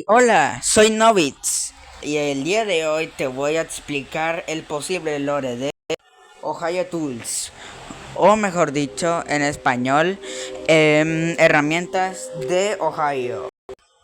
Hola, soy Novitz y el día de hoy te voy a explicar el posible lore de Ohio Tools, o mejor dicho, en español, herramientas de Ohio.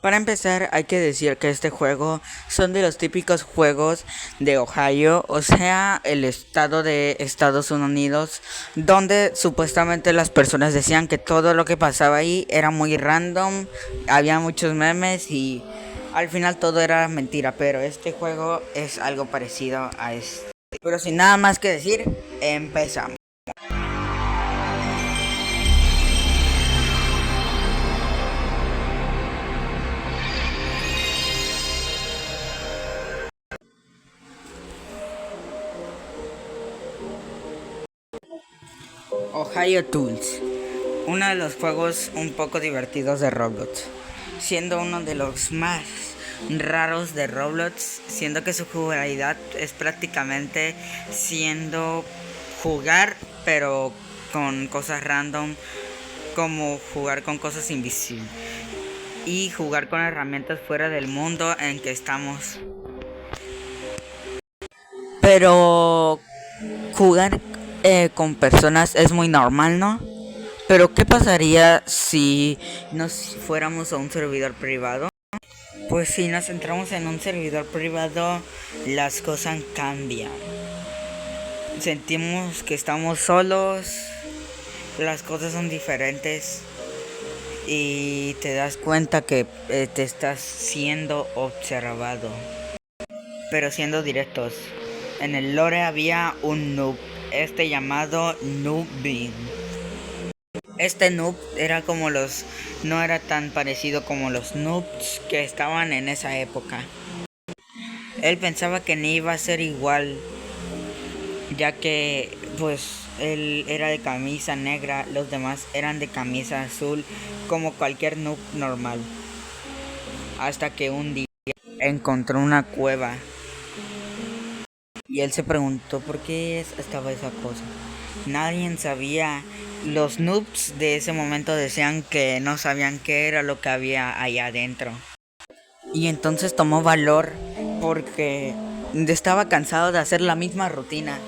Para empezar, hay que decir que este juego son de los típicos juegos de Ohio, o sea, el estado de Estados Unidos, donde supuestamente las personas decían que todo lo que pasaba ahí era muy random, había muchos memes y al final todo era mentira, pero este juego es algo parecido a este. Pero sin nada más que decir, empezamos. Ohio Tools, uno de los juegos un poco divertidos de Roblox, siendo uno de los más raros de Roblox, siendo que su jugabilidad es prácticamente siendo jugar pero con cosas random, como jugar con cosas invisibles y jugar con herramientas fuera del mundo en que estamos. Pero jugar con personas es muy normal, ¿no? Pero ¿qué pasaría si nos fuéramos a un servidor privado? Pues si nos entramos en un servidor privado, las cosas cambian. Sentimos que estamos solos, las cosas son diferentes y te das cuenta que te estás siendo observado. Pero siendo directos, en el lore había un noob, llamado Noobin. Este noob era como los... no era tan parecido como los noobs que estaban en esa época. Él pensaba que ni iba a ser igual, ya que pues él era de camisa negra, los demás eran de camisa azul, como cualquier noob normal. Hasta que un día encontró una cueva y él se preguntó por qué estaba esa cosa. Nadie sabía. Los noobs de ese momento decían que no sabían qué era lo que había allá adentro. Y entonces tomó valor porque estaba cansado de hacer la misma rutina.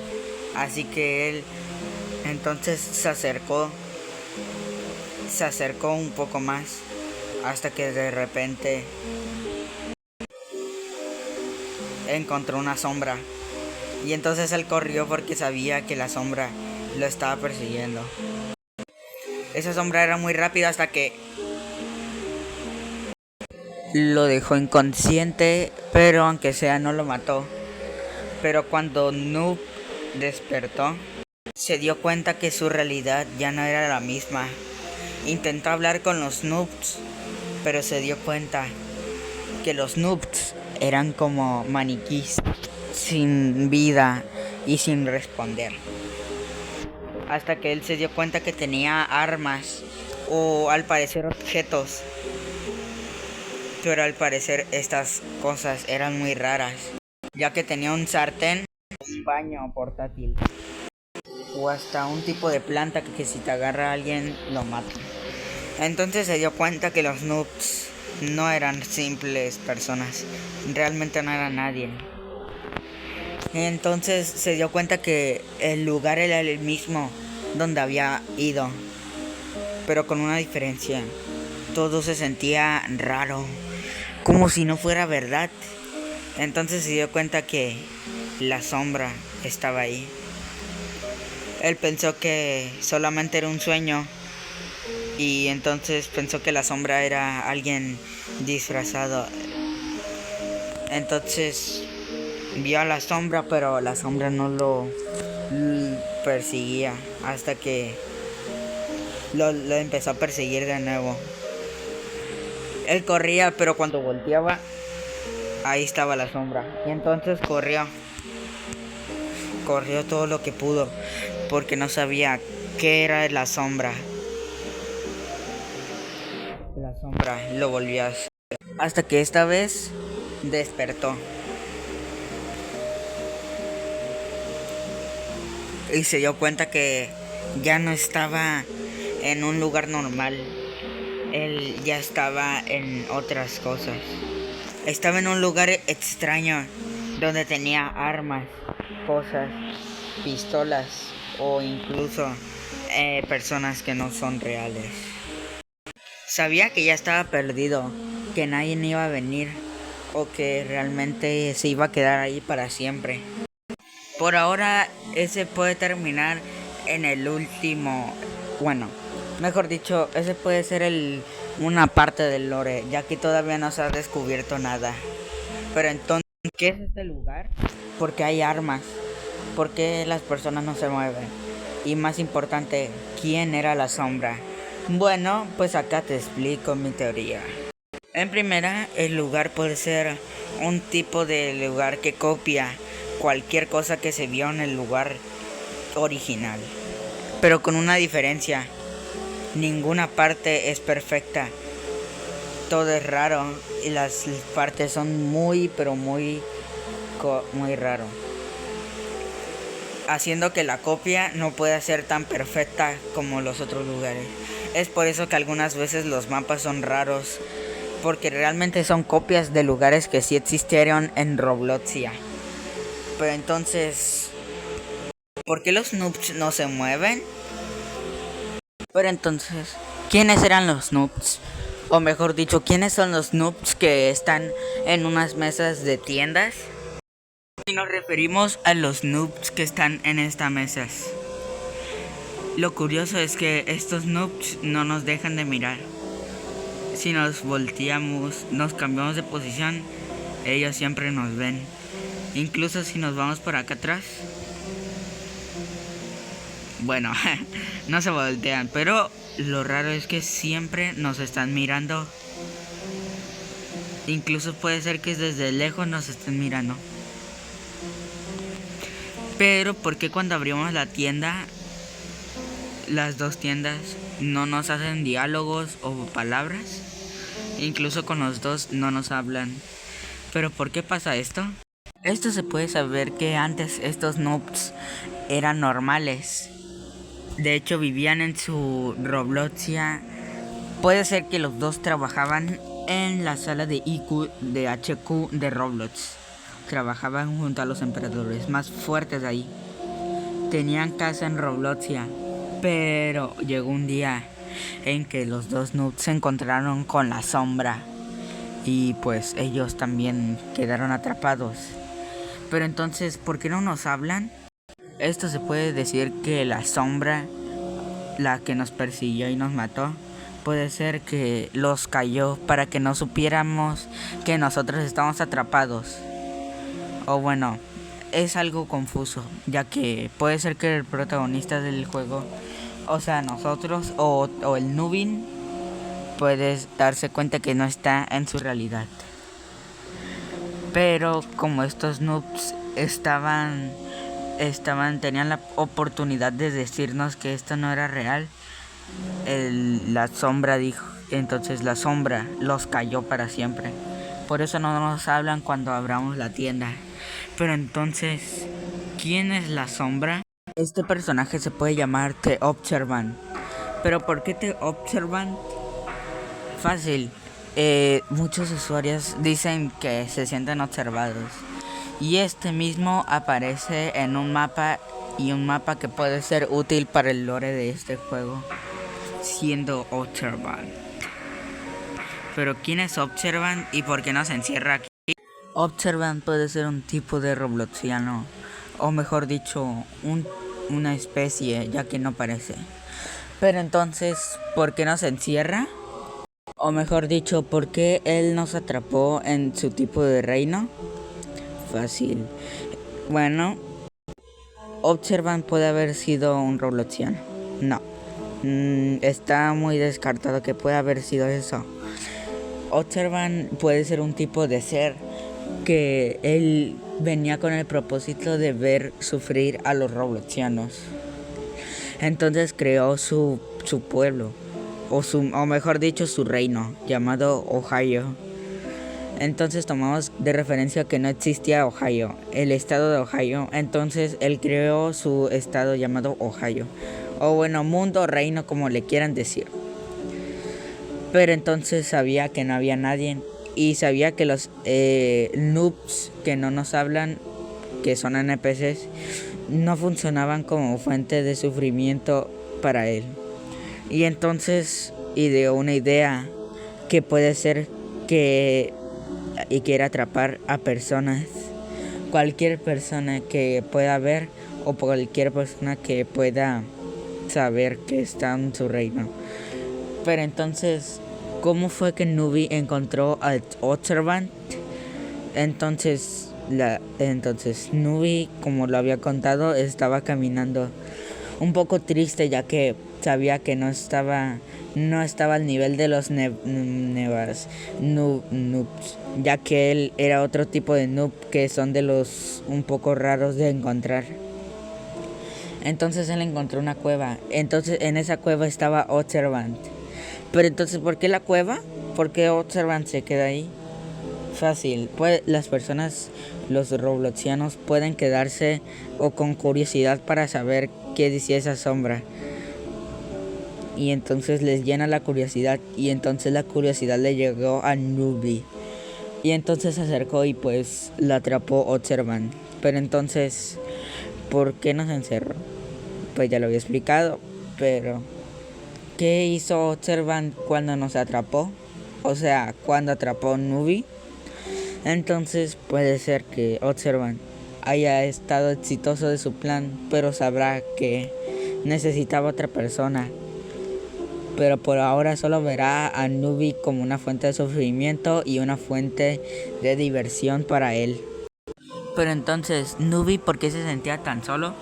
Así que él entonces se acercó un poco más hasta que de repente encontró una sombra. Y entonces él corrió porque sabía que la sombra lo estaba persiguiendo. Esa sombra era muy rápida hasta que lo dejó inconsciente, pero aunque sea no lo mató. Pero cuando Noob despertó, se dio cuenta que su realidad ya no era la misma. Intentó hablar con los noobs, pero se dio cuenta que los noobs eran como maniquís, sin vida y sin responder. Hasta que él se dio cuenta que tenía armas, o al parecer objetos. Pero al parecer estas cosas eran muy raras, ya que tenía un sartén, un baño portátil, o hasta un tipo de planta que si te agarra a alguien lo mata. Entonces se dio cuenta que los noobs no eran simples personas, realmente no era nadie. Entonces se dio cuenta que el lugar era el mismo donde había ido, pero con una diferencia. Todo se sentía raro, como si no fuera verdad. Entonces se dio cuenta que la sombra estaba ahí. Él pensó que solamente era un sueño y entonces pensó que la sombra era alguien disfrazado. Entonces vio a la sombra, pero la sombra no lo perseguía hasta que lo empezó a perseguir de nuevo. Él corría, pero cuando volteaba, ahí estaba la sombra. Y entonces corrió todo lo que pudo, porque no sabía qué era la sombra. La sombra lo volvió a hacer, hasta que esta vez despertó y se dio cuenta que ya no estaba en un lugar normal, él ya estaba en otras cosas. Estaba en un lugar extraño donde tenía armas, cosas, pistolas o incluso personas que no son reales. Sabía que ya estaba perdido, que nadie iba a venir o que realmente se iba a quedar ahí para siempre. Por ahora ese puede terminar en el último, bueno, mejor dicho, ese puede ser una parte del lore, ya que todavía no se ha descubierto nada. Pero entonces, ¿qué es este lugar? Porque hay armas, porque las personas no se mueven. Y más importante, ¿quién era la sombra? Bueno, pues acá te explico mi teoría. En primera, el lugar puede ser un tipo de lugar que copia cualquier cosa que se vio en el lugar original. Pero con una diferencia, ninguna parte es perfecta. Todo es raro y las partes son muy raro, haciendo que la copia no pueda ser tan perfecta como los otros lugares. Es por eso que algunas veces los mapas son raros, porque realmente son copias de lugares que sí existieron en Robloxia. Pero entonces, ¿por qué los noobs no se mueven? Pero entonces, ¿quiénes eran los noobs? O mejor dicho, ¿quiénes son los noobs que están en unas mesas de tiendas? Y nos referimos a los noobs que están en estas mesas. Lo curioso es que estos noobs no nos dejan de mirar. Si nos volteamos, nos cambiamos de posición, ellos siempre nos ven. Incluso si nos vamos por acá atrás. Bueno, no se voltean, pero lo raro es que siempre nos están mirando. Incluso puede ser que desde lejos nos estén mirando. Pero ¿por qué cuando abrimos la tienda, las dos tiendas, no nos hacen diálogos o palabras? Incluso con los dos no nos hablan. ¿Pero por qué pasa esto? Esto se puede saber que antes estos noobs eran normales. De hecho vivían en su Robloxia. Puede ser que los dos trabajaban en la sala de IQ de HQ de Roblox. Trabajaban junto a los emperadores más fuertes de ahí. Tenían casa en Robloxia. Pero llegó un día en que los dos noobs se encontraron con la sombra. Y pues ellos también quedaron atrapados. Pero entonces, ¿por qué no nos hablan? Esto se puede decir que la sombra, la que nos persiguió y nos mató, puede ser que los cayó para que no supiéramos que nosotros estamos atrapados. O bueno, es algo confuso, ya que puede ser que el protagonista del juego, o sea nosotros o el Nubin, puedes darse cuenta que no está en su realidad. Pero como estos noobs tenían la oportunidad de decirnos que esto no era real, la sombra dijo, entonces la sombra los cayó para siempre. Por eso no nos hablan cuando abramos la tienda. Pero entonces, ¿quién es la sombra? Este personaje se puede llamar The Observant. ¿Pero por qué The Observant? Fácil. Muchos usuarios dicen que se sienten observados. Y este mismo aparece en un mapa, y un mapa que puede ser útil para el lore de este juego, siendo Observant. Pero ¿quién es Observant y por qué no se encierra aquí? Observant puede ser un tipo de robloxiano, o mejor dicho, una especie, ya que no parece. Pero entonces, ¿por qué no se encierra? O mejor dicho, ¿por qué él nos atrapó en su tipo de reino? Fácil. Bueno, Observant puede haber sido un robloxiano. No. Está muy descartado que pueda haber sido eso. Observant puede ser un tipo de ser que él venía con el propósito de ver sufrir a los robloxianos. Entonces creó su pueblo, o mejor dicho su reino, llamado Ohio. Entonces tomamos de referencia que no existía Ohio, el estado de Ohio. Entonces él creó su estado llamado Ohio, o bueno, mundo, reino, como le quieran decir. Pero entonces sabía que no había nadie y sabía que los noobs que no nos hablan, que son NPCs, no funcionaban como fuente de sufrimiento para él. Y entonces ideó una idea que puede ser que y quiere atrapar a personas, cualquier persona que pueda ver o cualquier persona que pueda saber que está en su reino. Pero entonces, ¿cómo fue que Nubi encontró al Observant? Entonces Nubi, como lo había contado, estaba caminando un poco triste, ya que sabía que no estaba al nivel de los noobs, ya que él era otro tipo de noob que son de los un poco raros de encontrar. Entonces él encontró una cueva. Entonces en esa cueva estaba Observant. Pero entonces, ¿por qué la cueva? ¿Por qué Observant se queda ahí? Fácil, pues las personas, los robloxianos, pueden quedarse o con curiosidad para saber qué decía esa sombra. Y entonces les llena la curiosidad. Y entonces la curiosidad le llegó a Nubi. Y entonces se acercó y pues la atrapó Observant. Pero entonces, ¿por qué nos encerró? Pues ya lo había explicado. Pero ¿qué hizo Observant cuando nos atrapó? O sea, cuando atrapó Nubi. Entonces puede ser que Observant haya estado exitoso de su plan, pero sabrá que necesitaba otra persona. Pero por ahora solo verá a Nubi como una fuente de sufrimiento y una fuente de diversión para él. Pero entonces, Nubi, ¿por qué se sentía tan solo?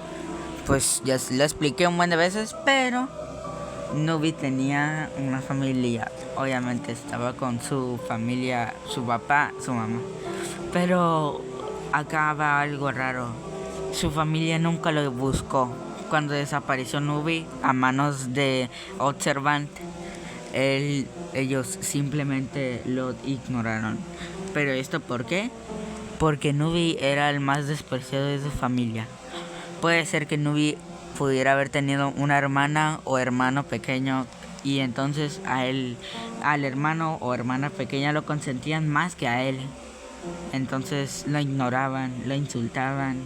Pues ya lo expliqué un buen de veces, pero Nubi tenía una familia. Obviamente estaba con su familia, su papá, su mamá. Pero acá va algo raro. Su familia nunca lo buscó. Cuando desapareció Nubi a manos de Observant, ellos simplemente lo ignoraron. ¿Pero esto por qué? Porque Nubi era el más despreciado de su familia. Puede ser que Nubi pudiera haber tenido una hermana o hermano pequeño y entonces al hermano o hermana pequeña lo consentían más que a él. Entonces lo ignoraban, lo insultaban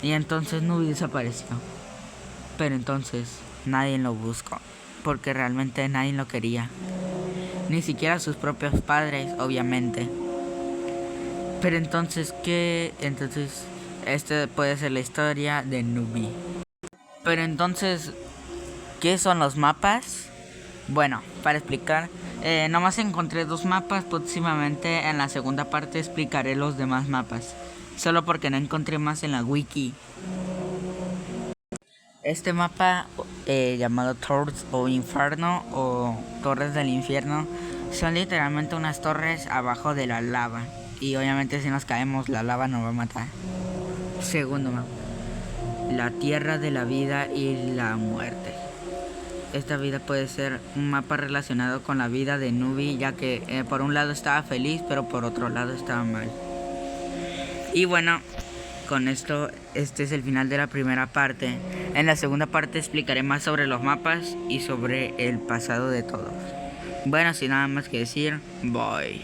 y entonces Nubi desapareció. Pero entonces nadie lo buscó porque realmente nadie lo quería. Ni siquiera sus propios padres, obviamente. Pero entonces, ¿qué? Entonces, esta puede ser la historia de Nubi. Pero entonces, ¿qué son los mapas? Bueno, para explicar, nomás encontré 2 mapas. Próximamente en la segunda parte explicaré los demás mapas. Solo porque no encontré más en la wiki. Este mapa llamado Torres o Inferno o Torres del Infierno son literalmente unas torres abajo de la lava. Y obviamente si nos caemos la lava nos va a matar. Segundo mapa, la tierra de la vida y la muerte. Esta vida puede ser un mapa relacionado con la vida de Nubi, ya que por un lado estaba feliz, pero por otro lado estaba mal. Y bueno, con esto, este es el final de la primera parte. En la segunda parte explicaré más sobre los mapas y sobre el pasado de todos. Bueno, sin nada más que decir, bye.